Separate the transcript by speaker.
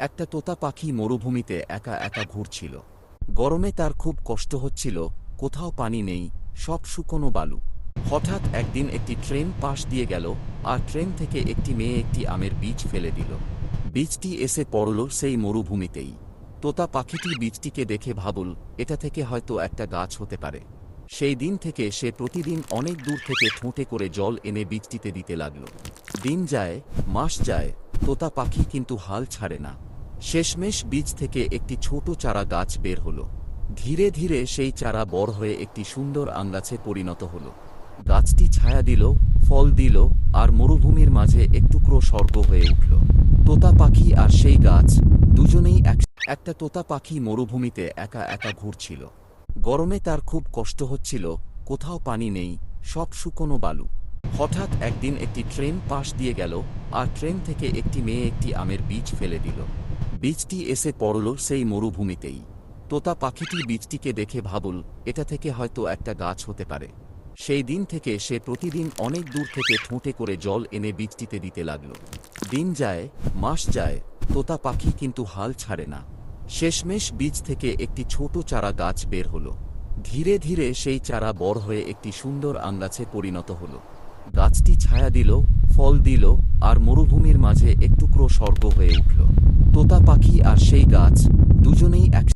Speaker 1: একটা তোতা পাখি মরুভূমিতে একা একা ঘুরছিল। গরমে তার খুব কষ্ট হচ্ছিল, কোথাও পানি নেই, সব শুকনো বালু। হঠাৎ একদিন একটি ট্রেন পাশ দিয়ে গেল, আর ট্রেন থেকে একটি মেয়ে একটি আমের বীজ ফেলে দিল। বীজটি এসে পড়ল সেই মরুভূমিতেই। তোতা পাখিটি বীজটিকে দেখে ভাবল, এটা থেকে হয়তো একটা গাছ হতে পারে। সেই দিন থেকে সে প্রতিদিন অনেক দূর থেকে ঠোঁটে করে জল এনে বীজটিতে দিতে লাগল। দিন যায়, মাস যায়, তোতা পাখি কিন্তু হাল ছাড়ে না। শেষমেশ বীজ থেকে একটি ছোট চারা গাছ বের হলো। ধীরে ধীরে সেই চারা বড় হয়ে একটি সুন্দর আমগাছে পরিণত হলো। গাছটি ছায়া দিল, ফল দিল, আর মরুভূমির মাঝে এক টুকরো স্বর্গ হয়ে উঠল। তোতা পাখি আর সেই গাছ দুজনেই একটা তোতা পাখি মরুভূমিতে একা একা ঘুরছিল। গরমে তার খুব কষ্ট হচ্ছিল, কোথাও পানি নেই, সব শুকনো বালু। হঠাৎ একদিন একটি ট্রেন পাশ দিয়ে গেল, আর ট্রেন থেকে একটি মেয়ে একটি আমের বীজ ফেলে দিল। বীজটি এসে পড়ল সেই মরুভূমিতেই। তোতা পাখিটি বীজটিকে দেখে ভাবল, এটা থেকে হয়তো একটা গাছ হতে পারে। সেই দিন থেকে সে প্রতিদিন অনেক দূর থেকে ঠোঁটে করে জল এনে বীজটিতে দিতে লাগল। দিন যায়, মাস যায়, তোতা পাখি কিন্তু হাল ছাড়ে না। শেষমেশ বীজ থেকে একটি ছোট চারা গাছ বের হলো। ধীরে ধীরে সেই চারা বড় হয়ে একটি সুন্দর আমগাছে পরিণত হলো। গাছটি ছায়া দিল, ফল দিল, আর মরুভূমির মাঝে এক টুকরো স্বর্গ হয়ে উঠল। তোতা পাখি আর সেই গাছ দুজনেই